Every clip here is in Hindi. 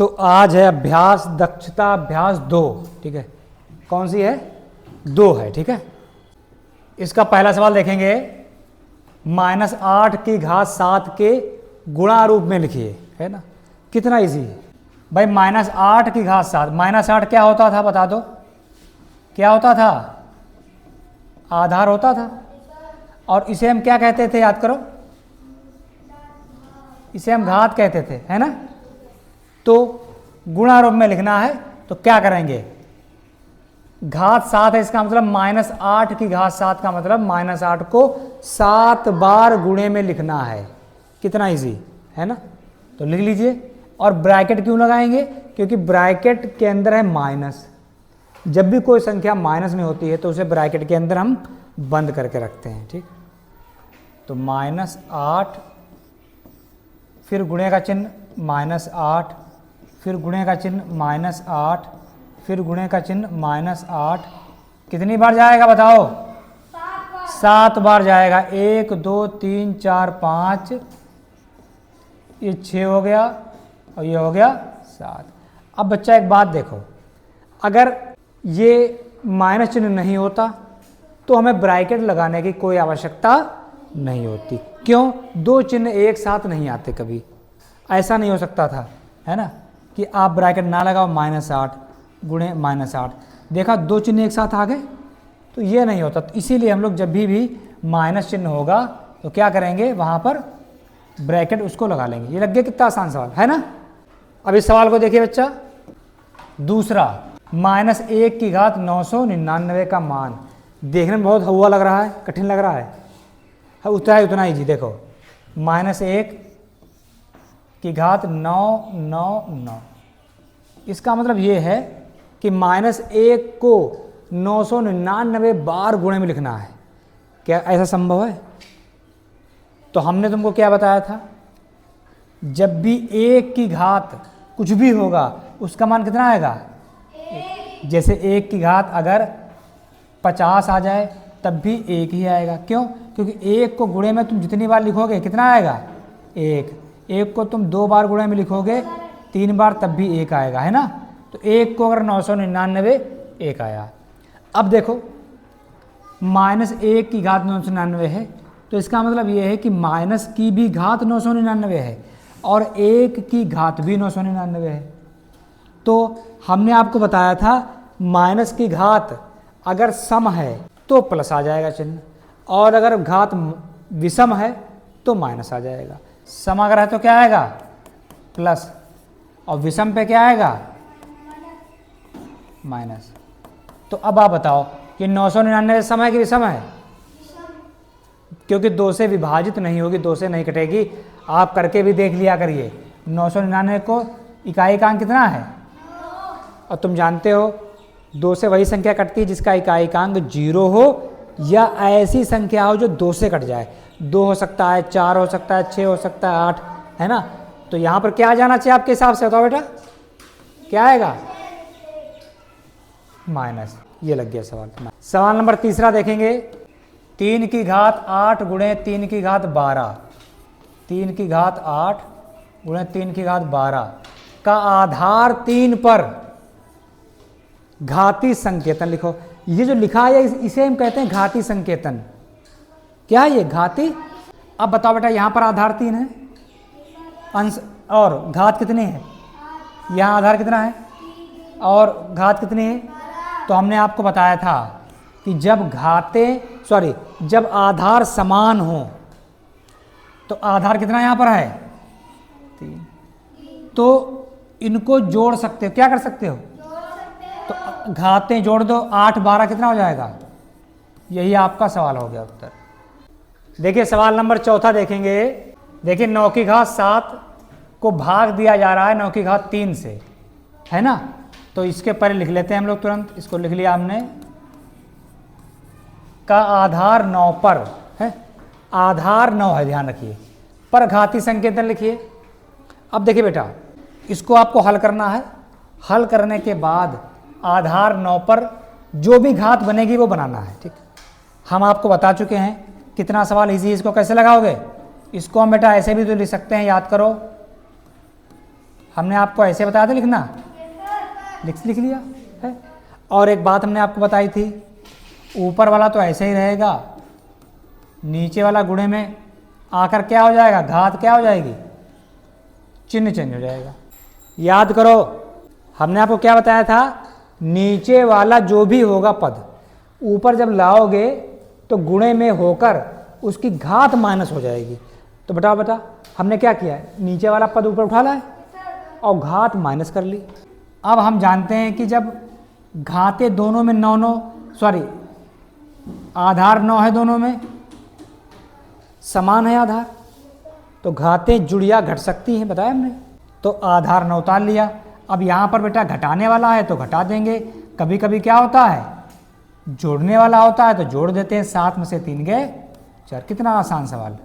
तो आज है अभ्यास दक्षता अभ्यास 2, ठीक है। कौन सी है? 2 है, ठीक है। इसका पहला सवाल देखेंगे, -8 की घात 7 के गुणा रूप में लिखिए, है ना। कितना इजी है भाई, -8 की घात 7, -8 क्या होता था बता दो, क्या होता था? आधार होता था। और इसे हम क्या कहते थे, याद करो, इसे हम घात कहते थे, है ना। तो गुणा रूप में लिखना है तो क्या करेंगे, घात 7 है, इसका मतलब -8 की घात 7 का मतलब -8 को 7 बार गुणे में लिखना है। कितना इजी है ना। तो लिख लीजिए। और ब्रैकेट क्यों लगाएंगे? क्योंकि ब्रैकेट के अंदर है माइनस। जब भी कोई संख्या माइनस में होती है तो उसे ब्रैकेट के अंदर हम बंद करके रखते हैं, ठीक। तो -8 फिर गुणे का चिन्ह -8 फिर गुणे का चिन्ह -8 फिर गुणे का चिन्ह -8। कितनी बार जाएगा बताओ? 7 बार जाएगा। 1 2 3 4 5, ये 6 हो गया और ये हो गया 7। अब बच्चा एक बात देखो, अगर ये माइनस चिन्ह नहीं होता तो हमें ब्रैकेट लगाने की कोई आवश्यकता नहीं होती। क्यों? 2 चिन्ह एक साथ नहीं आते कभी, ऐसा नहीं हो सकता था, है ना, कि आप ब्रैकेट ना लगाओ -8 गुणे -8। देखा 2 चिन्ह एक साथ आ गए, तो ये नहीं होता। तो इसीलिए हम लोग जब भी माइनस चिन्ह होगा तो क्या करेंगे, वहाँ पर ब्रैकेट उसको लगा लेंगे। ये लग गया कितना आसान सवाल है ना। अब इस सवाल को देखिए बच्चा, दूसरा, -1 की घात 999 का मान। देखने में बहुत हवा लग रहा है, कठिन लग रहा है, उतना ही जी। देखो -1 की घात 999, इसका मतलब ये है कि -1 को 999 बार गुणे में लिखना है। क्या ऐसा संभव है? तो हमने तुमको क्या बताया था, जब भी 1 की घात कुछ भी होगा उसका मान कितना आएगा? जैसे 1 की घात अगर 50 आ जाए तब भी 1 ही आएगा। क्यों? क्योंकि 1 को गुणे में तुम जितनी बार लिखोगे कितना आएगा? 1 को तुम 2 बार गुणे में लिखोगे 3 बार तब भी 1 आएगा, है ना। तो 1 को अगर 999 1 आया। अब देखो -1 की घात 999 है, तो इसका मतलब ये है कि माइनस की भी घात 999 है और 1 की घात भी 999 है। तो हमने आपको बताया था माइनस की घात अगर सम है तो प्लस आ जाएगा चिन्ह, और अगर घात विषम है तो माइनस आ जाएगा। सम अगर है तो क्या आएगा? प्लस, और विषम पे क्या आएगा? माइनस। तो अब आप बताओ कि 999 सम है कि विषम है? क्योंकि 2 से विभाजित नहीं होगी, 2 से नहीं कटेगी। आप करके भी देख लिया करिए। 999 को इकाई कांक कितना है? और तुम जानते हो 2 से वही संख्या कटती है जिसका इकाई कांक 0 हो, या ऐसी संख्या हो जो 2 से कट जाए। 2 हो सकता है, 4 हो सकता है, 6 हो सकता है, 8, है ना। तो यहाँ पर क्या आ जाना चाहिए आपके हिसाब से? बताओ बेटा, क्या आएगा? माइनस। ये लग गया सवाल। सवाल नंबर तीसरा देखेंगे, 3 की घात 8 गुणे 3 की घात 12, 3 की घात 8 गुणे 3 की घात 12 का आधार 3 पर घाती संकेतन लिखो। ये जो लिखा है इसे हम कहते हैं घाती संकेतन। क्या है ये? घाती। अब बताओ बेटा, यहाँ पर आधार 3 है, अंश और घात कितनी है? यहाँ आधार कितना है और घात कितनी है? तो हमने आपको बताया था कि जब आधार समान हो तो आधार कितना यहाँ पर है? 3। तो इनको जोड़ सकते हो, क्या कर सकते हो? तो घातें जोड़ दो, 8 12 कितना हो जाएगा? यही आपका सवाल हो गया उत्तर। देखिए सवाल नंबर चौथा देखेंगे। देखिए 9 की घात 7 को भाग दिया जा रहा है 9 की घात 3 से, है ना। तो इसके पहले लिख लेते हैं हम लोग तुरंत। इसको लिख लिया हमने, का आधार 9 पर है, आधार 9 है, ध्यान रखिए, पर घाती संकेतन लिखिए। अब देखिए बेटा, इसको आपको हल करना है। हल करने के बाद आधार 9 पर जो भी घात बनेगी वो बनाना है, ठीक। हम आपको बता चुके हैं कितना सवाल इजी। इसको कैसे लगाओगे? इसको हम बेटा ऐसे भी तो लिख सकते हैं, याद करो, हमने आपको ऐसे बताया था लिखना, लिख लिया है। और एक बात हमने आपको बताई थी, ऊपर वाला तो ऐसे ही रहेगा, नीचे वाला गुणे में आकर क्या हो जाएगा, घात क्या हो जाएगी, चिन्ह चेंज हो जाएगा। याद करो हमने आपको क्या बताया था, नीचे वाला जो भी होगा पद ऊपर जब लाओगे तो गुणे में होकर उसकी घात माइनस हो जाएगी। तो बता हमने क्या किया है, नीचे वाला पद ऊपर उठा लाए और घात माइनस कर ली। अब हम जानते हैं कि जब घातें दोनों में 9 सॉरी आधार 9 है, दोनों में समान है आधार, तो घातें जुड़िया घट सकती हैं, बताया हमने। तो आधार 9 उतार लिया। अब यहाँ पर बेटा घटाने वाला है तो घटा देंगे, कभी कभी क्या होता है जोड़ने वाला होता है तो जोड़ देते हैं, 7 में से 3 गए 4। कितना आसान सवाल।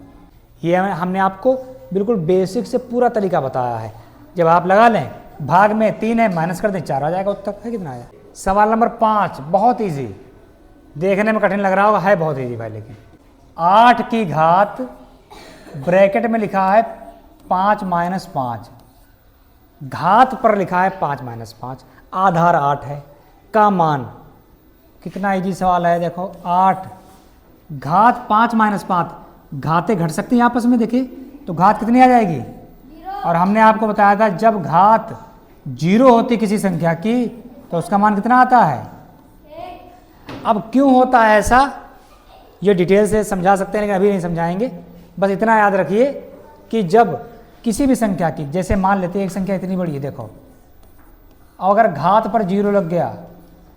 ये हमने आपको बिल्कुल बेसिक से पूरा तरीका बताया है। जब आप लगा लें भाग में 3 है, माइनस कर दें 4 आ जाएगा उत्तर है। कितना आया। सवाल नंबर 5 बहुत इजी, देखने में कठिन लग रहा होगा, है बहुत इजी भाई, लेकिन 8 की घात ब्रैकेट में लिखा है 5 - 5, घात पर लिखा है 5 - 5, आधार 8 है का मान। कितना इजी सवाल है, देखो 8 घात 5 - 5, घातें घट सकती हैं आपस में, देखिए तो घात कितनी आ जाएगी। और हमने आपको बताया था जब घात 0 होती किसी संख्या की तो उसका मान कितना आता है। अब क्यों होता है ऐसा, ये डिटेल से समझा सकते हैं लेकिन अभी नहीं समझाएंगे। बस इतना याद रखिए कि जब किसी भी संख्या की, जैसे मान लेते हैं एक संख्या इतनी बड़ी है देखो, और अगर घात पर 0 लग गया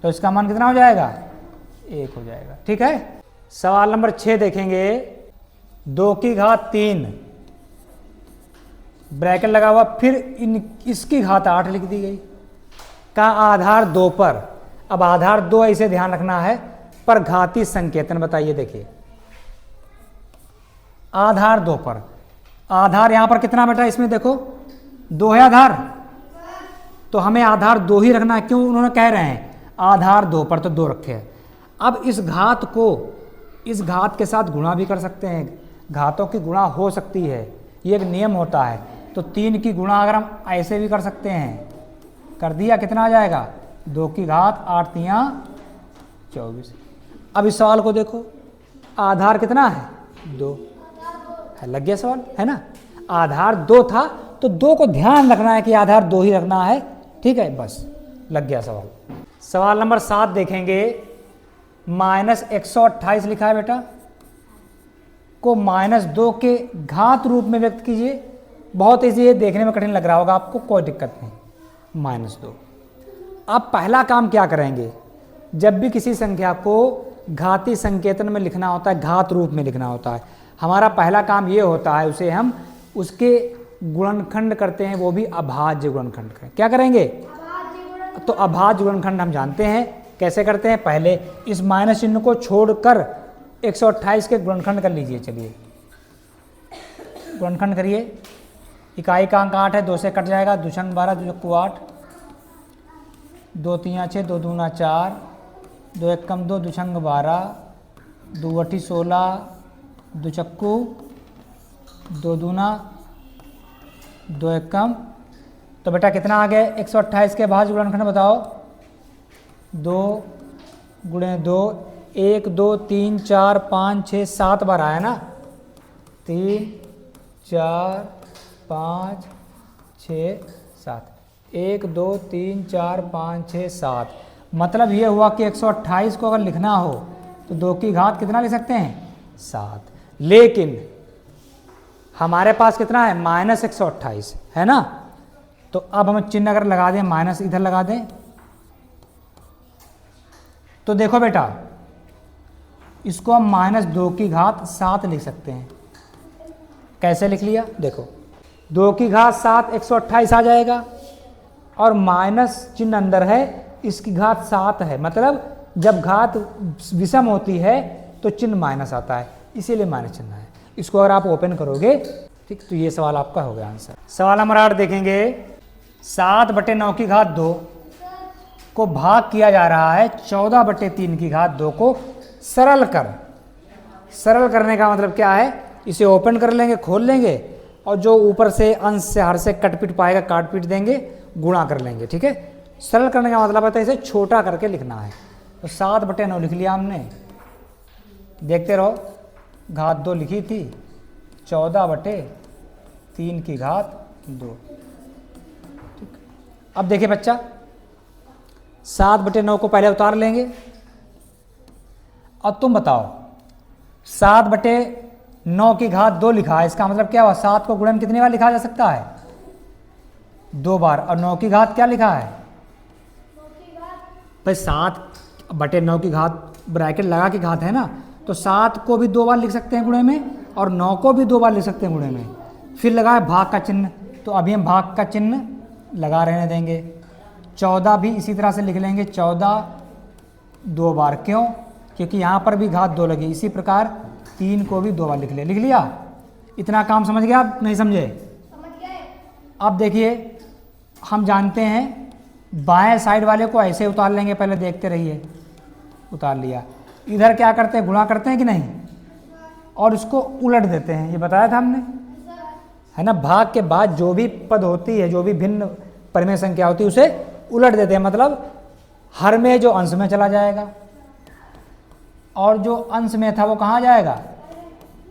तो इसका मान कितना हो जाएगा, 1 हो जाएगा। ठीक है। सवाल नंबर 6 देखेंगे, 2 की घात 3 ब्रैकेट लगा हुआ, फिर इसकी घात 8 लिख दी गई का आधार 2 पर। अब आधार 2 ऐसे ध्यान रखना है, पर घाती संकेतन बताइए। देखिए आधार 2 पर, आधार यहां पर कितना बेटा, इसमें देखो 2 है आधार, तो हमें आधार 2 ही रखना है। क्यों, उन्होंने कह रहे हैं आधार 2 पर तो 2 रखे हैं। अब इस घात को इस घात के साथ गुणा भी कर सकते हैं, घातों की गुणा हो सकती है, ये एक नियम होता है। तो 3 की गुणा अगर हम ऐसे भी कर सकते हैं, कर दिया, कितना आ जाएगा 2 की घात 8 × 3 = 24। अब इस सवाल को देखो, आधार कितना है 2 है, लग गया सवाल है ना। आधार 2 था तो 2 को ध्यान रखना है कि आधार 2 ही रखना है। ठीक है, बस लग गया सवाल। सवाल नंबर 7 देखेंगे, -128 लिखा है बेटा, को -2 के घात रूप में व्यक्त कीजिए। बहुत ईजी है, देखने में कठिन लग रहा होगा आपको, कोई दिक्कत नहीं, -2। अब पहला काम क्या करेंगे, जब भी किसी संख्या को घाती संकेतन में लिखना होता है, घात रूप में लिखना होता है, हमारा पहला काम ये होता है, उसे हम उसके गुणनखंड करते हैं, वो भी अभाज्य गुणनखंड करें। क्या करेंगे, तो अभाज्य गुणनखंड हम जानते हैं कैसे करते हैं। पहले इस माइनस चिन्ह को छोड़कर 128 के गुणनखंड कर लीजिए। चलिए गुणनखंड करिए। इकाई का अंक 8 है, 2 से कट जाएगा, 2 × 12, 2 × 8, 2 × 3 = 6, 2 × 2 = 4, 2 × 1 = 2, 2 × 12, 2 × 8 = 16, 2 × 2 = 2, 2 × 1 = तो बेटा कितना आ गया 128 के भाज्य गुणनखंड बताओ। 2 × 2 1 2 3 4 5 6 7 बार आया ना, 3 4 5 6 7, 1 2 3 4 5 6 7। मतलब ये हुआ कि 128 को अगर लिखना हो तो 2 की घात कितना लिख सकते हैं 7। लेकिन हमारे पास कितना है -128 है ना, तो अब हम चिन्ह अगर लगा दें, माइनस इधर लगा दें, तो देखो बेटा इसको हम -2 की घात 7 लिख सकते हैं। कैसे लिख लिया, देखो 2 की घात 7 128 आ जाएगा, और माइनस चिन्ह अंदर है, इसकी घात 7 है, मतलब जब घात विषम होती है तो चिन्ह माइनस आता है, इसीलिए माइनस चिन्ह है। इसको अगर आप ओपन करोगे, ठीक, तो ये सवाल आपका हो गया आंसर। सवाल नंबर 8 देखेंगे, 7/9 की घात 2 को भाग किया जा रहा है 14/3 की घात 2 को सरल कर। सरल करने का मतलब क्या है, इसे ओपन कर लेंगे, खोल लेंगे, और जो ऊपर से अंश से हर से कट पीट पाएगा काट पीट देंगे, गुणा कर लेंगे। ठीक है, सरल करने का मतलब होता है इसे छोटा करके लिखना है। तो 7/9 लिख लिया हमने, देखते रहो, घात 2 लिखी थी, 14/3 की घात 2। ठीक, अब देखिए बच्चा, 7/9 को पहले उतार लेंगे। अब तुम बताओ, 7/9 की घात 2 लिखा है, इसका मतलब क्या हुआ? 7 को गुणन कितनी बार लिखा जा सकता है? 2 बार। और 9 की घात क्या लिखा है भाई? 7/9 की घात ब्रैकेट लगा के घात है ना, तो 7 को भी 2 बार लिख सकते हैं गुणे में, और 9 को भी 2 बार लिख सकते हैं गुणे में। फिर लगा है भाग का चिन्ह, तो अभी हम भाग का चिन्ह लगा रहने देंगे। 14 भी इसी तरह से लिख लेंगे, 14 2 बार। क्यों? क्योंकि यहाँ पर भी घात 2 लगी। इसी प्रकार 3 को भी 2 बार लिख लिया। इतना काम समझ गया आप? नहीं समझे? समझ गए। अब देखिए, हम जानते हैं बाएं साइड वाले को ऐसे उतार लेंगे, पहले देखते रहिए। उतार लिया। इधर क्या करते हैं? गुणा करते हैं कि नहीं, और इसको उलट देते हैं। ये बताया था हमने, है ना? भाग के बाद जो भी पद होती है, जो भी भिन्न परिमेय संख्या होती है, उसे उलट देते हैं। मतलब हर में जो अंश में चला जाएगा, और जो अंश में था वो कहाँ जाएगा?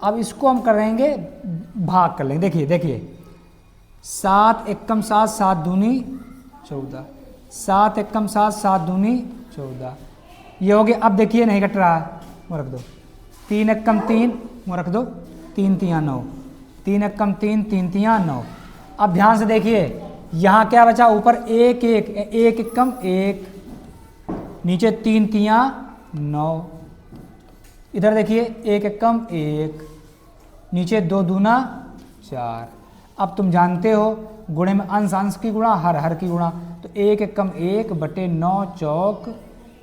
अब इसको हम करेंगे भाग कर लेंगे। देखिए 7 एकम 7, 7 दूनी 14, 7 एकम 7, 7 दूनी 14, ये हो गया। अब देखिए नहीं कट रहा है, वो रख दो। 3 एकम 3, वो रख दो। 3 3 9, 3 एकम 3, 3 3 9। अब ध्यान से देखिए, यहाँ क्या बचा? ऊपर 1 1, 1 एकम 1, नीचे 3 3 9। इधर देखिए 1 एकम 1, नीचे 2 दूना 4। अब तुम जानते हो गुणे में अंश अंश की गुणा, हर हर की गुणा। तो 1 एकम 1/9 चौक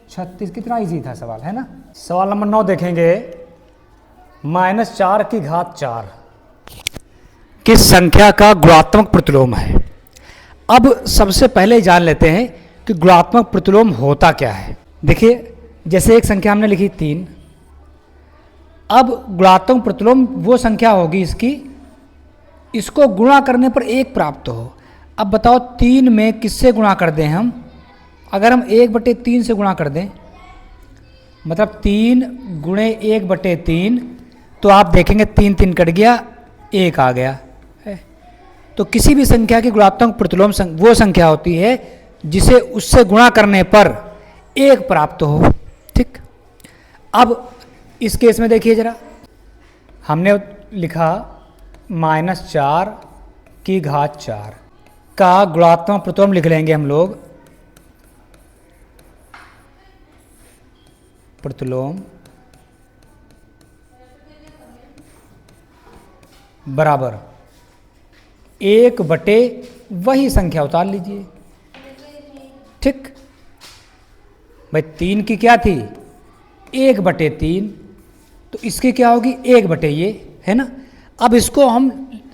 36। कितना इजी था सवाल, है ना? सवाल नंबर 9 देखेंगे। -4 की घात 4 किस संख्या का गुणात्मक प्रतिलोम है? अब सबसे पहले जान लेते हैं कि गुणात्मक प्रतिलोम होता क्या है। देखिए, जैसे एक संख्या हमने लिखी 3, अब गुणात्मक प्रतिलोम वो संख्या होगी इसको गुणा करने पर 1 प्राप्त हो। अब बताओ 3 में किससे गुणा कर दें हम? अगर हम 1/3 से गुणा कर दें, मतलब 3 गुणे 1/3, तो आप देखेंगे 3 3 कट गया, 1 आ गया है। तो किसी भी संख्या की गुणात्मक प्रतिलोम वो संख्या होती है जिसे उससे गुणा करने पर 1 प्राप्त हो। ठीक, अब इस केस में देखिए जरा, हमने लिखा -4 की घात 4 का गुणात्मक प्रतिलोम लिख लेंगे हम लोग। प्रतिलोम बराबर 1 बटे वही संख्या उतार लीजिए। ठीक भाई, 3 की क्या थी? 1/3, तो इसकी क्या होगी? 1 बटे ये, है ना? अब इसको हम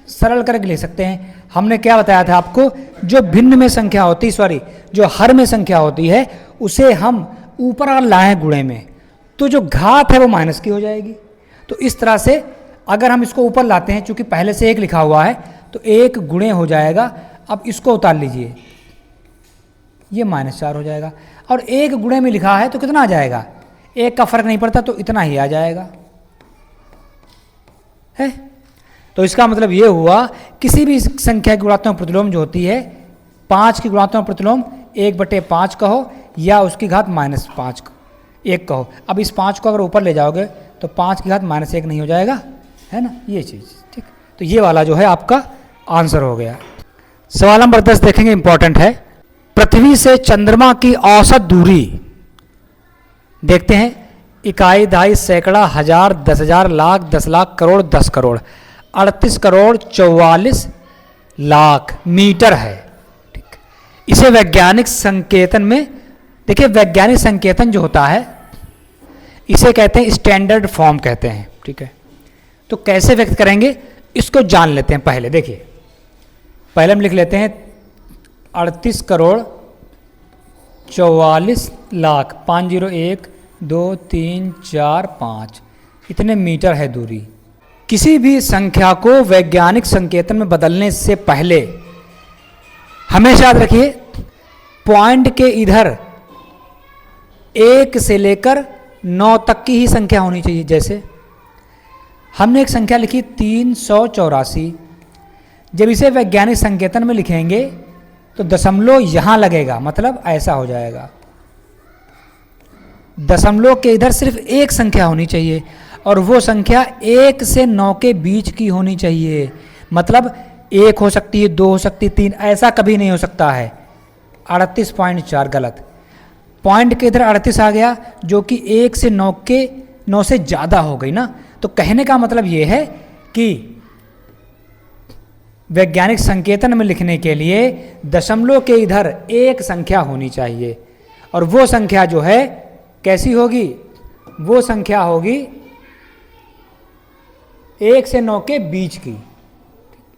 सरल करके ले सकते हैं। हमने क्या बताया था आपको? जो भिन्न में संख्या होती, जो हर में संख्या होती है, उसे हम ऊपर और लाएं गुणे में, तो जो घात है वो माइनस की हो जाएगी। तो इस तरह से अगर हम इसको ऊपर लाते हैं, चूंकि पहले से 1 लिखा हुआ है, तो 1 गुणे हो जाएगा। अब इसको उतार लीजिए, ये -4 हो जाएगा। और 1 गुणे में लिखा है तो कितना आ जाएगा? 1 का फर्क नहीं पड़ता, तो इतना ही आ जाएगा, है। तो इसका मतलब ये हुआ, किसी भी संख्या की गुणात्मक प्रतिलोम जो होती है, 5 की गुणात्मक प्रतिलोम 1/5 कहो, या उसकी घात -5 1 कहो। अब इस 5 को अगर ऊपर ले जाओगे तो 5 की घात -1 नहीं हो जाएगा, है ना? ये चीज़, ठीक। तो ये वाला जो है आपका आंसर हो गया। सवाल नंबर 10 देखेंगे, इंपॉर्टेंट है। पृथ्वी से चंद्रमा की औसत दूरी देखते हैं। इकाई, दहाई, सैकड़ा, हजार, 10,000, लाख, 10 लाख, करोड़, 10 करोड़, 38 करोड़ 44 लाख मीटर है। ठीक, इसे वैज्ञानिक संकेतन में, देखिए वैज्ञानिक संकेतन जो होता है इसे कहते हैं स्टैंडर्ड फॉर्म कहते हैं। ठीक है, तो कैसे व्यक्त करेंगे इसको जान लेते हैं। पहले देखिए, पहले हम लिख लेते हैं 38 करोड़ 44 लाख, 501 2 3 4 5, इतने मीटर है दूरी। किसी भी संख्या को वैज्ञानिक संकेतन में बदलने से पहले हमेशा याद रखिए पॉइंट के इधर 1 से लेकर 9 तक की ही संख्या होनी चाहिए। जैसे हमने एक संख्या लिखी 384, जब इसे वैज्ञानिक संकेतन में लिखेंगे तो दशमलव यहां लगेगा, मतलब ऐसा हो जाएगा। दशमलव के इधर सिर्फ एक संख्या होनी चाहिए और वो संख्या 1 से 9 के बीच की होनी चाहिए, मतलब 1 हो सकती है, 2 हो सकती है, 3, ऐसा कभी नहीं हो सकता है। 38.4 गलत, पॉइंट के इधर 38 आ गया जो कि 1 से 9 से ज़्यादा हो गई ना। तो कहने का मतलब ये है कि वैज्ञानिक संकेतन में लिखने के लिए दशमलव के इधर एक संख्या होनी चाहिए और वो संख्या जो है कैसी होगी, वो संख्या होगी 1 से 9 के बीच की,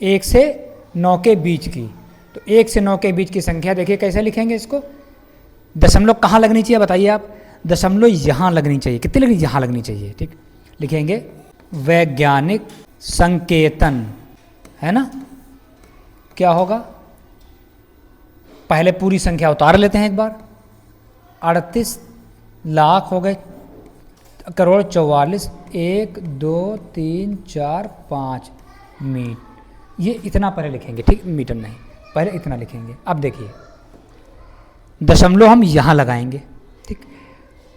1 से 9 के बीच की। तो 1 से 9 के बीच की संख्या देखिए कैसे लिखेंगे इसको। दशमलव कहाँ लगनी चाहिए बताइए आप, दशमलव यहाँ लगनी चाहिए। कितनी लगनी, यहाँ लगनी चाहिए, ठीक। लिखेंगे वैज्ञानिक संकेतन, है ना, क्या होगा, पहले पूरी संख्या उतार लेते हैं एक बार। 38 लाख हो गए, करोड़ 44, 1 2 3 4 5 मीट, ये इतना पहले लिखेंगे, ठीक, मीटर नहीं, पहले इतना लिखेंगे। अब देखिए दशमलव हम यहाँ लगाएंगे, ठीक।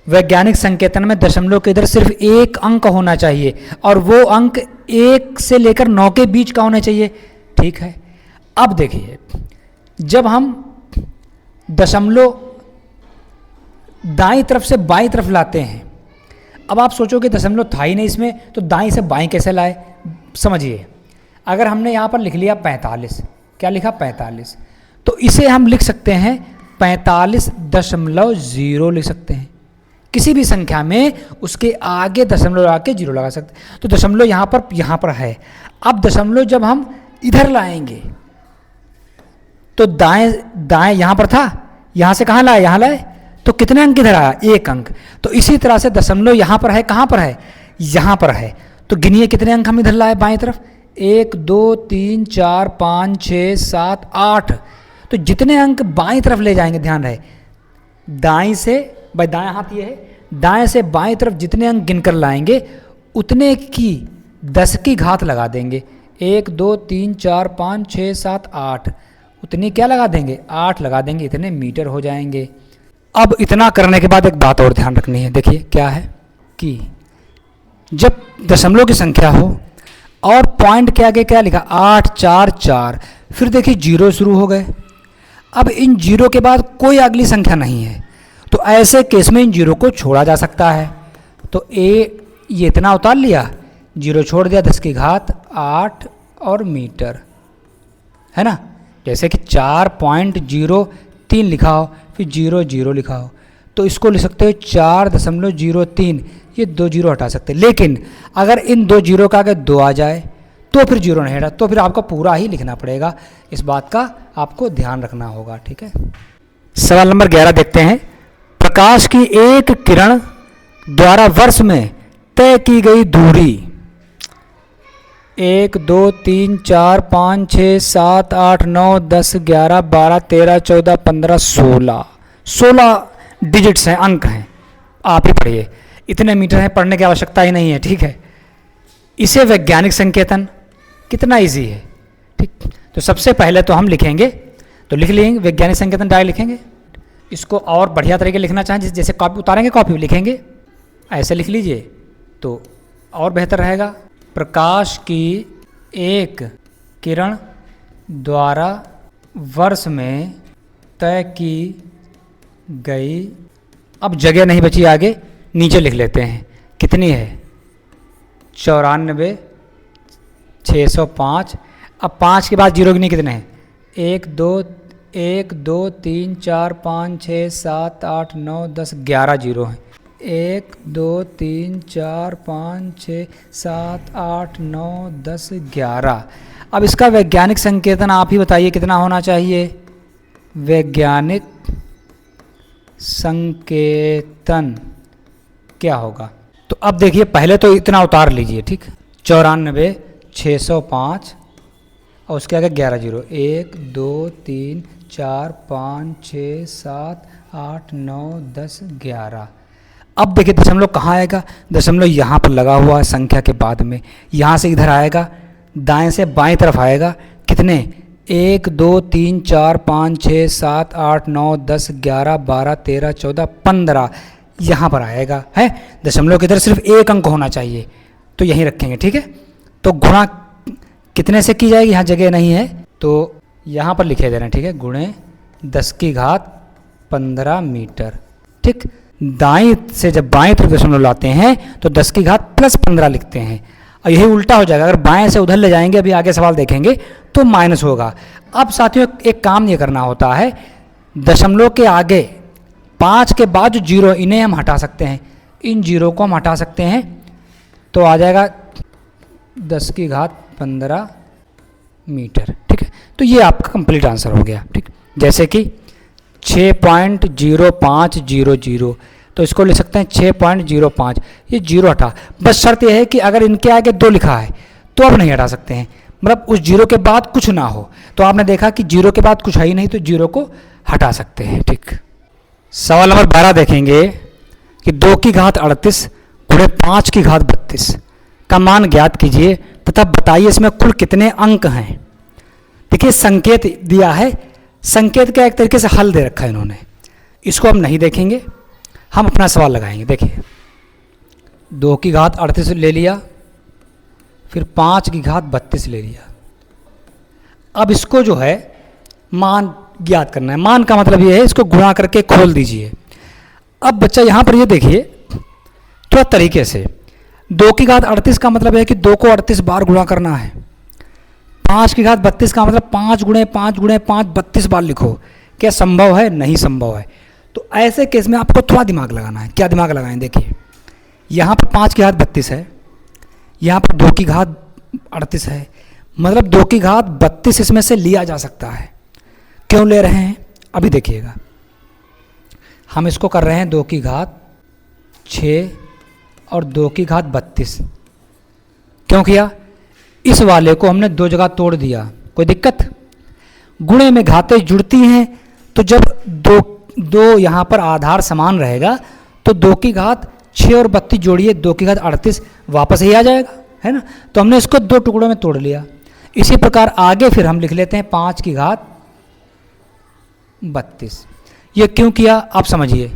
वैज्ञानिक संकेतन में दशमलव के इधर सिर्फ एक अंक होना चाहिए और वो अंक 1 से लेकर 9 के बीच का होना चाहिए, ठीक है। अब देखिए जब हम दशमलव दाईं तरफ से बाईं तरफ लाते हैं, अब आप सोचोगे दशमलव था ही नहीं इसमें, तो दाईं से बाईं कैसे लाए। समझिए, अगर हमने यहाँ पर लिख लिया 45, क्या लिखा 45, तो इसे हम लिख सकते हैं 45.0 लिख सकते हैं। किसी भी संख्या में उसके आगे दशमलव लगा के 0 लगा सकते हैं। तो दशमलव यहाँ पर है। अब दशमलव जब हम इधर लाएंगे तो दाएं यहाँ पर था, यहाँ से कहाँ लाए, यहाँ लाए, तो कितने अंक इधर आया, 1 अंक। तो इसी तरह से दशमलव यहाँ पर है, कहाँ पर है, यहाँ पर है। तो गिनिए कितने अंक हम इधर लाए बाएं तरफ, 1 2 3 4 5 6 7 8। तो जितने अंक बाएं तरफ ले जाएंगे, ध्यान रहे, दाएं से, भाई दाएं हाथ ये है, दाएं से बाएं तरफ जितने अंक गिनकर लाएंगे उतने की 10 की घात लगा देंगे। 1 2 3 4 5 6 7 8, उतनी क्या लगा देंगे, 8 लगा देंगे, इतने मीटर हो जाएंगे। अब इतना करने के बाद एक बात और ध्यान रखनी है, देखिए क्या है कि जब दशमलव की संख्या हो और पॉइंट के आगे क्या लिखा 8 4 4, फिर देखिए 0 शुरू हो गए। अब इन 0 के बाद कोई अगली संख्या नहीं है, तो ऐसे केस में इन 0 को छोड़ा जा सकता है। तो ये इतना उतार लिया, 0 छोड़ दिया, 10 की घात 8 और मीटर, है ना। जैसे कि 4.03 लिखा हो, फिर 0 0 लिखा हो, तो इसको लिख सकते हो 4.03, ये 2 0 हटा सकते हैं। लेकिन अगर इन 2 0 का अगर 2 आ जाए तो फिर 0 नहीं हटा, तो फिर आपको पूरा ही लिखना पड़ेगा। इस बात का आपको ध्यान रखना होगा, ठीक है। सवाल नंबर 11 देखते हैं। प्रकाश की एक किरण द्वारा वर्ष में तय की गई दूरी 1 2 3 4 5 6 7 8 9 10 11 12 13 14 15 16 डिजिट्स हैं, अंक हैं, आप ही पढ़िए। इतने मीटर हैं, पढ़ने की आवश्यकता ही नहीं है, ठीक है। इसे वैज्ञानिक संकेतन, कितना इजी है, ठीक। तो सबसे पहले तो हम लिखेंगे, तो लिख लेंगे वैज्ञानिक संकेतन, डायरेक्ट लिखेंगे। इसको और बढ़िया तरीके लिखना चाहें, जैसे कॉपी उतारेंगे, कॉपी लिखेंगे, ऐसे लिख लीजिए तो और बेहतर रहेगा। प्रकाश की एक किरण द्वारा वर्ष में तय की गई, अब जगह नहीं बची आगे, नीचे लिख लेते हैं, कितनी है 94 605। अब 5 के बाद 0 गिनी, कितने हैं 1 2 3 4 5 6 7 8 9 10 11 0 हैं। 1 2 3 4 5 6 7 8 9 10 11। अब इसका वैज्ञानिक संकेतन आप ही बताइए कितना होना चाहिए। वैज्ञानिक संकेतन क्या होगा। तो अब देखिए पहले तो इतना उतार लीजिए, ठीक, 94,605 और उसके आगे 11 जीरो, 1 2 3 4 5 6 7 8 9 10 11। अब देखिए दशमलव कहाँ आएगा, दशमलव यहाँ पर लगा हुआ है संख्या के बाद में, यहाँ से इधर आएगा, दाएं से बाएं तरफ आएगा, कितने 1 2 3 4 5 6 7 8 9 10 11 12 13 14 15 यहाँ पर आएगा है। दशमलव की इधर सिर्फ एक अंक होना चाहिए तो यहीं रखेंगे, ठीक है। तो गुणा कितने से की जाएगी, यहाँ जगह नहीं है तो यहाँ पर लिखे दे रहे हैं, ठीक है, गुणे 10 की घात 15 मीटर, ठीक। दाएं से जब बाएं तरफ दशमलव लाते हैं तो 10 की घात प्लस 15 लिखते हैं और यही उल्टा हो जाएगा, अगर बाएं से उधर ले जाएंगे, अभी आगे सवाल देखेंगे तो माइनस होगा। अब साथियों एक काम ये करना होता है, दशमलव के आगे 5 के बाद जो जीरो, इन्हें हम हटा सकते हैं, इन जीरो को हम हटा सकते हैं तो आ जाएगा 10 की घात 15 मीटर, ठीक है। तो ये आपका कंप्लीट आंसर हो गया, ठीक। जैसे कि 6.0500 तो इसको लिख सकते हैं 6.05, ये जीरो हटा, बस शर्त यह है कि अगर इनके आगे 2 लिखा है तो अब नहीं हटा सकते हैं, मतलब उस जीरो के बाद कुछ ना हो। तो आपने देखा कि जीरो के बाद कुछ है ही नहीं तो जीरो को हटा सकते हैं, ठीक। सवाल नंबर 12 देखेंगे कि 2 की घात 38 गुणे 5 की घात 32 का मान ज्ञात कीजिए तथा बताइए इसमें कुल कितने अंक हैं। देखिए संकेत दिया है, संकेत का एक तरीके से हल दे रखा है इन्होंने, इसको हम नहीं देखेंगे, हम अपना सवाल लगाएंगे। देखिए 2 की घात 38 ले लिया, फिर 5 की घात 32 ले लिया। अब इसको जो है मान ज्ञात करना है, मान का मतलब ये है इसको गुणा करके खोल दीजिए। अब बच्चा यहाँ पर ये देखिए थोड़ा तरीके से, 2 की घात 38 का मतलब है कि 2 को 38 बार गुणा करना है, 5 की घात 32 का मतलब 5 गुणे 5 गुणे 5 32 बार लिखो। क्या संभव है? नहीं संभव है। तो ऐसे केस में आपको थोड़ा दिमाग लगाना है। क्या दिमाग लगाएं? देखिए यहाँ पर 5 की घात 32 है, यहाँ पर 2 की घात 38 है, मतलब 2 की घात 32 इसमें से लिया जा सकता है। क्यों ले रहे हैं अभी देखिएगा, हम इसको कर रहे हैं 2 की घात 6 और 2 की घात 32। क्यों किया? इस वाले को हमने 2 जगह तोड़ दिया, कोई दिक्कत? गुणे में घातें जुड़ती हैं तो जब दो यहाँ पर आधार समान रहेगा तो 2 की घात 6 और 32 जोड़िए 2 की घात 38 वापस ही आ जाएगा, है ना। तो हमने इसको 2 टुकड़ों में तोड़ लिया। इसी प्रकार आगे फिर हम लिख लेते हैं 5 की घात 32। ये क्यों किया आप समझिए।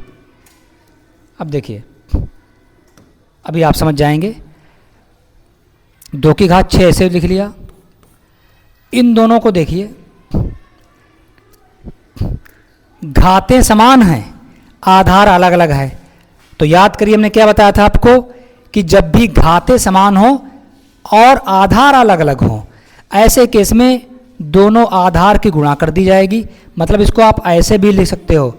अब देखिए अभी आप समझ जाएंगे। 2 की घात 6 ऐसे लिख लिया, इन दोनों को देखिए घातें समान हैं, आधार अलग अलग है। तो याद करिए हमने क्या बताया था आपको कि जब भी घातें समान हो और आधार अलग अलग हो, ऐसे केस में दोनों आधार की गुणा कर दी जाएगी। मतलब इसको आप ऐसे भी लिख सकते हो,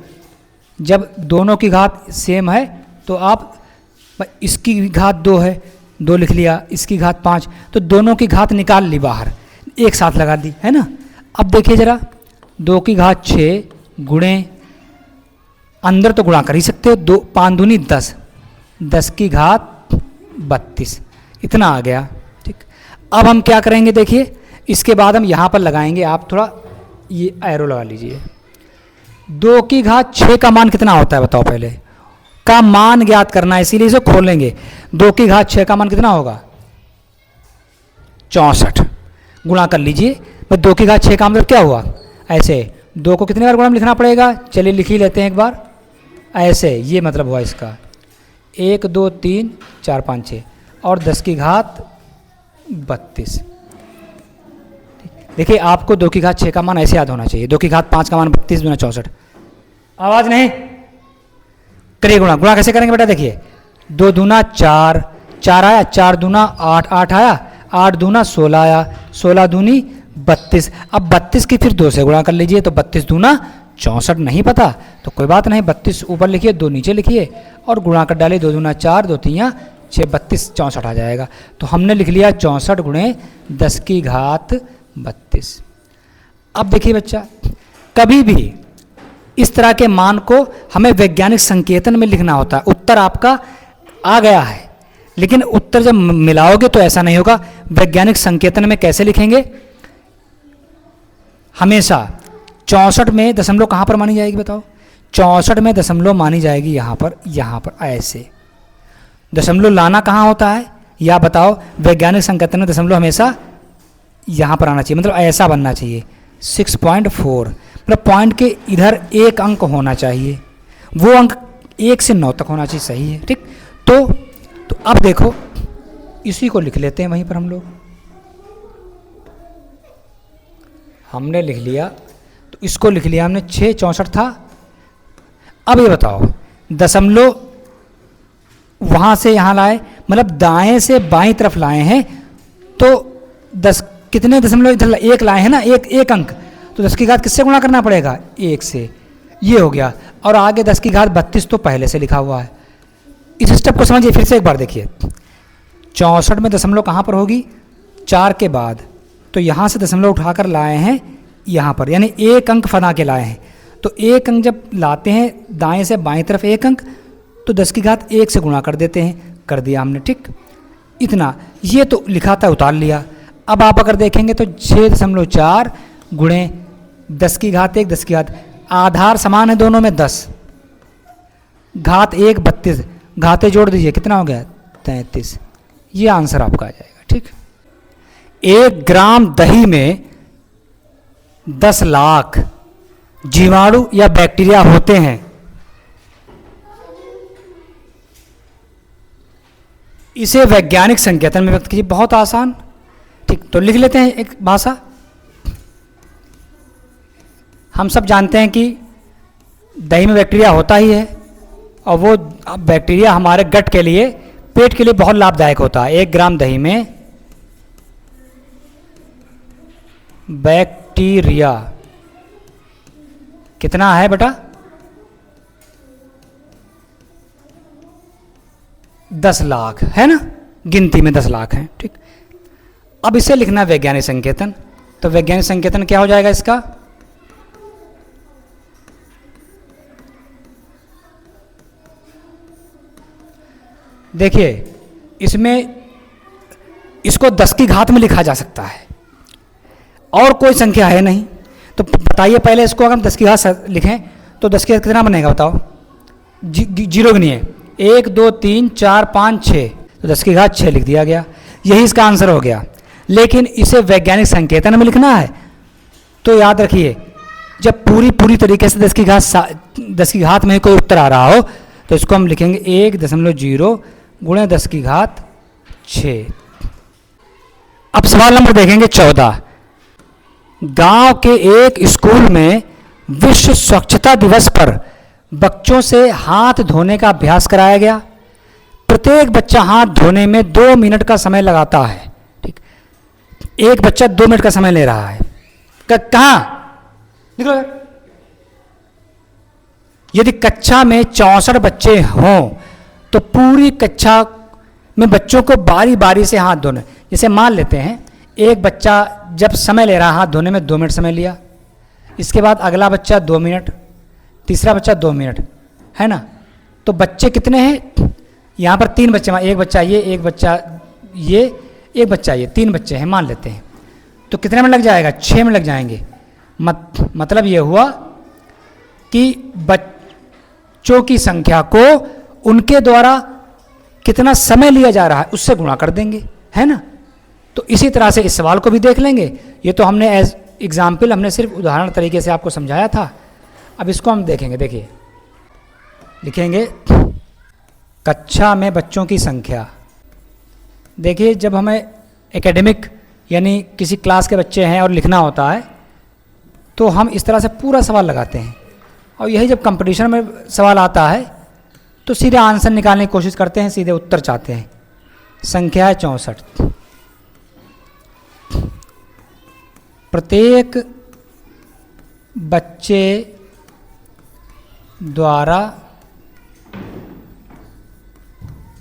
जब दोनों की घात सेम है तो आप इसकी घात 2 है, 2 लिख लिया, इसकी घात 5, तो दोनों की घात निकाल ली बाहर, एक साथ लगा दी, है ना। अब देखिए जरा 2 की घात 6 गुणे, अंदर तो गुणा कर ही सकते हो, 2 5 दूनी 10, 10 की घात 32 इतना आ गया, ठीक। अब हम क्या करेंगे देखिए, इसके बाद हम यहाँ पर लगाएंगे, आप थोड़ा ये एरो लगा लीजिए। 2 की घात 6 का मान कितना होता है बताओ, पहले का मान ज्ञात करना है, इसीलिए इसे खोलेंगे। 2 की घात 6 का मान कितना होगा? 64। गुणा कर लीजिए। 2 की घात 6 का मतलब क्या हुआ? ऐसे 2 को कितने बार गुणा में लिखना पड़ेगा? चलिए लिख ही लेते हैं एक बार, ऐसे, ये मतलब हुआ इसका 1 2 3 4 5 6 और 10 की घात 32। देखिए आपको 2 की घात 6 का मान ऐसे याद होना चाहिए। 2 की घात 5 का मान 32 गुना 64। आवाज नहीं करिए गुणा। गुणा कैसे करेंगे बेटा? देखिए 2 दूना 4, 4 आया, 4 दूना 8, 8 आया, 8 दूना 16 आया, 16 दूनी 32। अब 32 की फिर 2 से गुणा कर लीजिए, तो 32 दूना 64 नहीं पता तो कोई बात नहीं, 32 ऊपर लिखिए, 2 नीचे लिखिए और गुणा कर डालिए। 2 दूना 4, 2 3 6, 32 64 आ जाएगा। तो हमने लिख लिया 64 गुणे 10 की घात 32। अब देखिए बच्चा, कभी भी इस तरह के मान को हमें वैज्ञानिक संकेतन में लिखना होता है। उत्तर आपका आ गया है, लेकिन उत्तर जब मिलाओगे तो ऐसा नहीं होगा। वैज्ञानिक संकेतन में कैसे लिखेंगे? हमेशा 64 में दशमलव कहाँ पर मानी जाएगी बताओ? 64 में दशमलव मानी जाएगी यहाँ पर ऐसे। दशमलव लाना कहाँ होता है या बताओ? वैज्ञानिक संकेतन में दशमलव हमेशा यहाँ पर आना चाहिए, मतलब ऐसा बनना चाहिए 6.4, मतलब पॉइंट के इधर एक अंक होना चाहिए, वो अंक 1 से 9 तक होना चाहिए, सही है, ठीक। तो अब देखो इसी को लिख लेते हैं वहीं पर हम लोग, हमने लिख लिया, तो इसको लिख लिया हमने 664 था। अब ये बताओ दशमलव वहाँ से यहाँ लाए, मतलब दाएं से बाईं तरफ लाए हैं, तो 10 कितने दशमलव इधर एक लाए हैं ना, एक अंक, तो 10 की घात किससे गुणा करना पड़ेगा? 1 से। ये हो गया। और आगे 10 की घात 32 तो पहले से लिखा हुआ है। इस स्टेप को समझिए फिर से एक बार देखिए। 64 में दशमलव कहाँ पर होगी? 4 के बाद, तो यहाँ से दशमलव उठाकर लाए हैं यहाँ पर, यानी एक अंक फना के लाए हैं। तो एक अंक जब लाते हैं दाएं से बाएं तरफ एक अंक, तो 10 की घात 1 से गुणा कर देते हैं, कर दिया हमने, ठीक। इतना ये तो लिखा था, उतार लिया। अब आप अगर देखेंगे तो 6.4 गुणे 10 की घात 1, 10 की घात, आधार समान है दोनों में 10, घात 1 32, घाते जोड़ दीजिए कितना हो गया? 33। ये आंसर आपका आ जाएगा, ठीक। 1 ग्राम दही में 10 लाख जीवाणु या बैक्टीरिया होते हैं। इसे वैज्ञानिक संकेतन में व्यक्त कीजिए। बहुत आसान, ठीक। तो लिख लेते हैं एक भाषा। हम सब जानते हैं कि दही में बैक्टीरिया होता ही है, और वो बैक्टीरिया हमारे गट के लिए, पेट के लिए बहुत लाभदायक होता है। 1 ग्राम दही में बैक्टीरिया कितना है बेटा? 10 लाख है ना, गिनती में 10 लाख है, ठीक। अब इसे लिखना है वैज्ञानिक संकेतन। तो वैज्ञानिक संकेतन क्या हो जाएगा इसका? देखिए इसमें इसको 10 की घात में लिखा जा सकता है, और कोई संख्या है नहीं। तो बताइए पहले इसको अगर हम 10 की घात लिखें तो 10 की घात कितना बनेगा बताओ? जीरो गिनिए, 1 2 3 4 5 6, तो 10 की घात 6 लिख दिया गया। यही इसका आंसर हो गया। लेकिन इसे वैज्ञानिक संकेतन में लिखना है तो याद रखिए, जब पूरी तरीके से 10 की घात में कोई उत्तर आ रहा हो तो इसको हम लिखेंगे 1.0 गुणे 10 की घात 6। अब सवाल नंबर देखेंगे 14। गांव के एक स्कूल में विश्व स्वच्छता दिवस पर बच्चों से हाथ धोने का अभ्यास कराया गया। प्रत्येक बच्चा हाथ धोने में 2 मिनट का समय लगाता है, ठीक। एक बच्चा 2 मिनट का समय ले रहा है। कहां निकलो? यदि कक्षा में 64 बच्चे हों तो पूरी कक्षा में बच्चों को बारी बारी से हाथ धोने, जैसे मान लेते हैं एक बच्चा जब समय ले रहा हाथ धोने में 2 मिनट समय लिया, इसके बाद अगला बच्चा 2 मिनट, तीसरा बच्चा 2 मिनट, है ना। तो बच्चे कितने हैं यहाँ पर? 3 बच्चे, एक बच्चा ये, एक बच्चा ये, एक बच्चा ये, 3 बच्चे हैं मान लेते हैं। तो कितने मिनट लग जाएगा? 6 मिनट लग जाएंगे। मतलब ये हुआ कि बच्चों की संख्या को उनके द्वारा कितना समय लिया जा रहा है उससे गुणा कर देंगे, है ना। तो इसी तरह से इस सवाल को भी देख लेंगे। ये तो हमने एज एग्जाम्पल, हमने सिर्फ उदाहरण तरीके से आपको समझाया था। अब इसको हम देखेंगे। देखिए लिखेंगे कक्षा में बच्चों की संख्या। देखिए जब हमें एकेडमिक यानी किसी क्लास के बच्चे हैं और लिखना होता है तो हम इस तरह से पूरा सवाल लगाते हैं, और यही जब कंपटीशन में सवाल आता है तो सीधे आंसर निकालने की कोशिश करते हैं, सीधे उत्तर चाहते हैं। संख्या है 64। प्रत्येक बच्चे द्वारा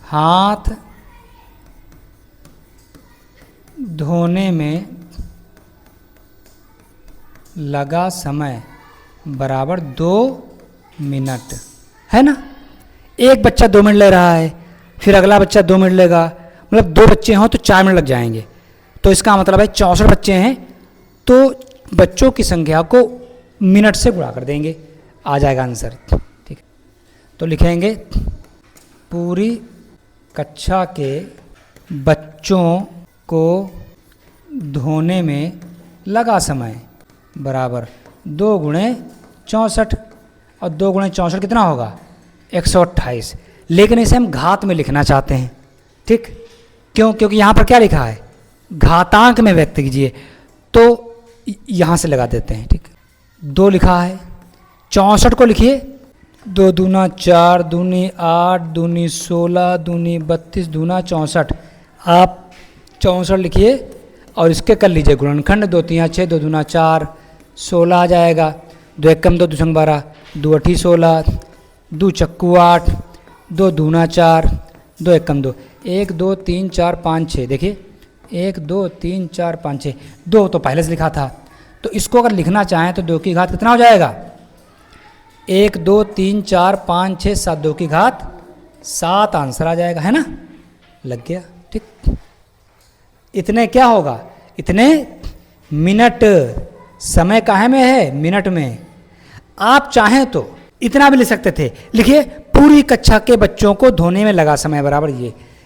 हाथ धोने में लगा समय बराबर 2 मिनट, है ना। एक बच्चा 2 मिनट ले रहा है फिर अगला बच्चा 2 मिनट लेगा, मतलब 2 बच्चे हों तो 4 मिनट लग जाएंगे। तो इसका मतलब है 64 बच्चे हैं तो बच्चों की संख्या को मिनट से गुणा कर देंगे, आ जाएगा आंसर। ठीक है, तो लिखेंगे पूरी कक्षा के बच्चों को धोने में लगा समय बराबर 2 गुणे 64, और 2 गुणे 64 कितना होगा 128। लेकिन इसे हम घात में लिखना चाहते हैं। ठीक, क्यों? क्योंकि यहाँ पर क्या लिखा है, घातांक में व्यक्त कीजिए, तो यहाँ से लगा देते हैं। ठीक, 2 लिखा है, 64 को लिखिए 2 दूना 4, दूनी 8, दूनी 16, दूनी 32, दूना 64। आप 64 लिखिए और इसके कर लीजिए गुणनखंड, 2 3 6, 2 दूना 4, 16 आ जाएगा, 2 एकम 2, 2 संग 12, 2 अठी 16, 2 चक्कू 8, 2 दूना 4, 2 एकम 2, 1 2 3 4 5 6। देखिए 1 2 3 4 5 6, 2 तो पहले से लिखा था, तो इसको अगर लिखना चाहें तो 2 की घात कितना हो जाएगा 1 2 3 4 5 6 7, 2 की घात 7 आंसर आ जाएगा, है ना, लग गया। ठीक, इतने क्या होगा, इतने मिनट, समय काहे में है, मिनट में। आप चाहें तो इतना भी लिख सकते थे, लिखिए पूरी कक्षा के बच्चों को धोने में लगा समय बराबर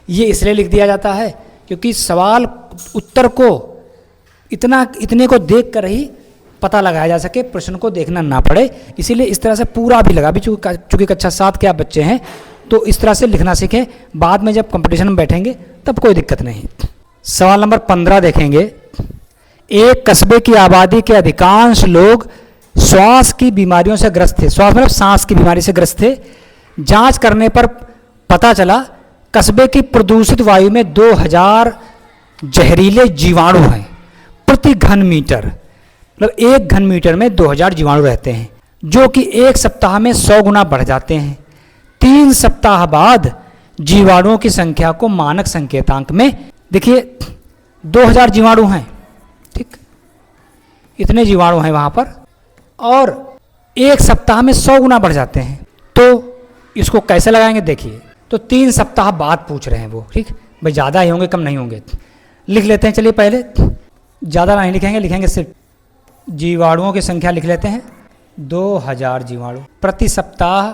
ये इसलिए लिख दिया जाता है क्योंकि सवाल उत्तर को इतने को देख कर ही पता लगाया जा सके, प्रश्न को देखना ना पड़े, इसीलिए इस तरह से पूरा भी लगा। भी चूंकि कक्षा 7 के आप बच्चे हैं तो इस तरह से लिखना सीखें, बाद में जब कंपटीशन में बैठेंगे तब कोई दिक्कत नहीं। सवाल नंबर 15 देखेंगे। एक कस्बे की आबादी के अधिकांश लोग श्वास की बीमारियों से ग्रस्त थे, श्वास मतलब सांस की बीमारी से ग्रस्त थे। जांच करने पर पता चला कस्बे की प्रदूषित वायु में 2000 जहरीले जीवाणु हैं प्रति घन मीटर, मतलब 1 घन मीटर में 2000 जीवाणु रहते हैं, जो कि 1 सप्ताह में 100 गुना बढ़ जाते हैं। 3 सप्ताह बाद जीवाणुओं की संख्या को मानक संकेतांक में, देखिए 2000 जीवाणु हैं, ठीक, इतने जीवाणु हैं वहाँ पर, और 1 सप्ताह में 100 गुना बढ़ जाते हैं। तो इसको कैसे लगाएंगे, देखिए, तो 3 सप्ताह बाद पूछ रहे हैं वो, ठीक भाई, ज़्यादा ही होंगे कम नहीं होंगे, लिख लेते हैं। चलिए पहले ज़्यादा नहीं लिखेंगे, लिखेंगे सिर्फ जीवाणुओं की संख्या लिख लेते हैं, 2000 जीवाणु प्रति सप्ताह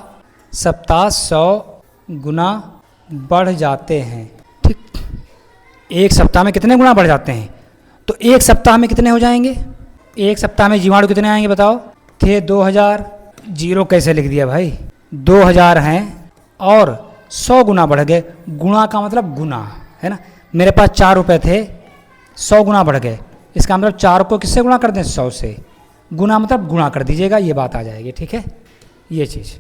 100 गुना बढ़ जाते हैं। ठीक, 1 सप्ताह में कितने गुना बढ़ जाते हैं, तो 1 सप्ताह में कितने हो जाएंगे, 1 सप्ताह में जीवाणु कितने आएंगे बताओ, थे 2000, जीरो कैसे लिख दिया भाई, 2000 हैं और 100 गुना बढ़ गए, गुणा का मतलब गुना है ना, मेरे पास 4 रुपये थे, 100 गुना बढ़ गए, इसका मतलब 4 को किससे गुणा कर दें, 100 से, गुना मतलब गुणा कर दीजिएगा, ये बात आ जाएगी। ठीक है, ये चीज़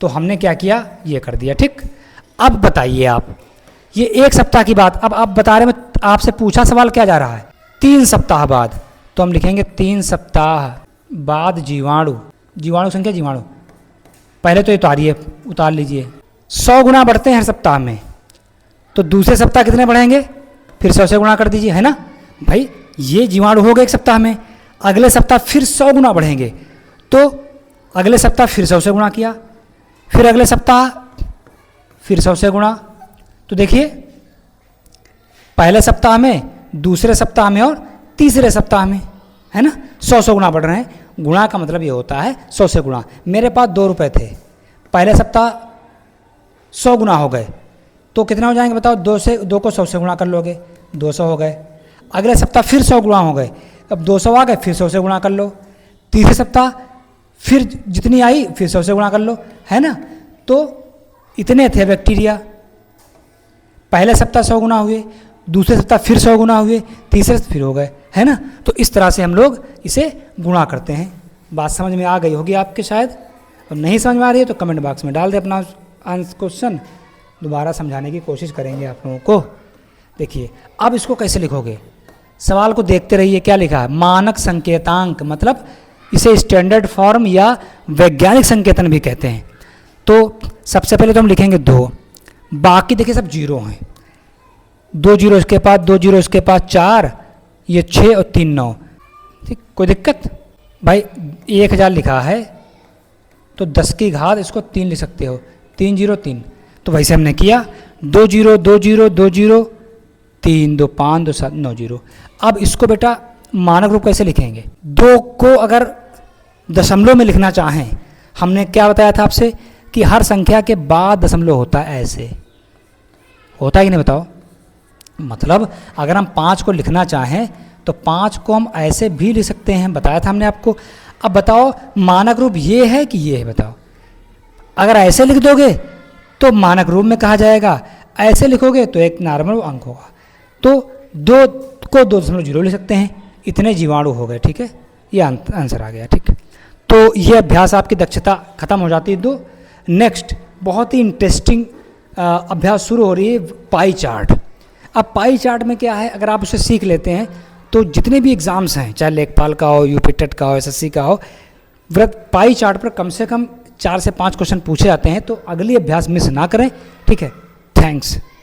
तो हमने क्या किया, ये कर दिया। ठीक, अब बताइए आप, ये 1 सप्ताह की बात, अब आप बता रहे हैं, आपसे पूछा सवाल क्या जा रहा है, 3 सप्ताह बाद, तो हम लिखेंगे 3 सप्ताह बाद जीवाणु, जीवाणु संख्या, जीवाणु पहले तो उतारिए, उतार लीजिए, 100 गुना बढ़ते हैं हर सप्ताह में, तो दूसरे सप्ताह कितने बढ़ेंगे, फिर 100 से गुणा कर दीजिए, है ना भाई, ये जीवाणु हो गए 1 सप्ताह में, अगले सप्ताह फिर 100 गुना बढ़ेंगे, तो अगले सप्ताह फिर 100 से गुणा किया, फिर अगले सप्ताह फिर 100 से गुणा, तो देखिए पहले सप्ताह में, दूसरे सप्ताह में और तीसरे सप्ताह में, है ना, 100 गुना बढ़ रहे हैं, गुणा का मतलब ये होता है 100 से गुणा। मेरे पास 2 रुपये थे, पहले सप्ताह 100 गुना हो गए, तो कितना हो जाएंगे बताओ, 2 को 100 से गुणा कर लोगे, 200 हो गए, अगले सप्ताह फिर 100 गुणा हो गए, अब 200 आ गए, फिर 100 से गुणा कर लो, तीसरे सप्ताह फिर जितनी आई फिर 100 से गुणा कर लो, है ना, तो इतने थे बैक्टीरिया, पहले सप्ताह 100 गुना हुए, दूसरे सप्ताह फिर 100 गुना हुए, तीसरे फिर हो गए, है ना, तो इस तरह से हम लोग इसे गुणा करते हैं। बात समझ में आ गई होगी आपके शायद, और नहीं समझ में आ रही है तो कमेंट बॉक्स में डाल दे अपना क्वेश्चन, दोबारा समझाने की कोशिश करेंगे आप लोगों को। देखिए अब इसको कैसे लिखोगे, सवाल को देखते रहिए, क्या लिखा है, मानक संकेतांक, मतलब इसे स्टैंडर्ड फॉर्म या वैज्ञानिक संकेतन भी कहते हैं। तो सबसे पहले तो हम लिखेंगे 2, बाकी देखिए सब जीरो हैं, 2 जीरो इसके पास, 2 जीरो इसके पास, 4, ये 6 और 3 9, ठीक, कोई दिक्कत भाई, 1000 लिखा है तो 10 की घात इसको 3 लिख सकते हो, 3 0 3, तो वैसे हमने किया, 2 जीरो 2 जीरो 2 जीरो 3 2 5 2 7 9 जीरो। अब इसको बेटा मानक रूप कैसे लिखेंगे? 2 को अगर दशमलव में लिखना चाहें, हमने क्या बताया था आपसे कि हर संख्या के बाद दशमलव होता है, ऐसे होता है कि नहीं बताओ? मतलब अगर हम 5 को लिखना चाहें तो 5 को हम ऐसे भी लिख सकते हैं, बताया था हमने आपको। अब बताओ मानक रूप ये है कि ये है? बताओ। अगर ऐसे लिख दोगे तो मानक रूप में कहा जाएगा, ऐसे लिखोगे तो एक नॉर्मल अंक होगा। तो 2 को 2.0 लिख सकते हैं, इतने जीवाणु हो गए। ठीक है, ये आंसर आ गया। ठीक है, तो ये अभ्यास आपकी दक्षता खत्म हो जाती है। 2 नेक्स्ट बहुत ही इंटरेस्टिंग अभ्यास शुरू हो रही है, पाई चार्ट। अब पाई चार्ट में क्या है, अगर आप उसे सीख लेते हैं तो जितने भी एग्ज़ाम्स हैं, चाहे लेखपाल का हो, यूपी टेट का हो, एसएससी का हो, पाई चार्ट पर कम से कम 4 से 5 क्वेश्चन पूछे जाते हैं। तो अगली अभ्यास मिस ना करें। ठीक है, थैंक्स।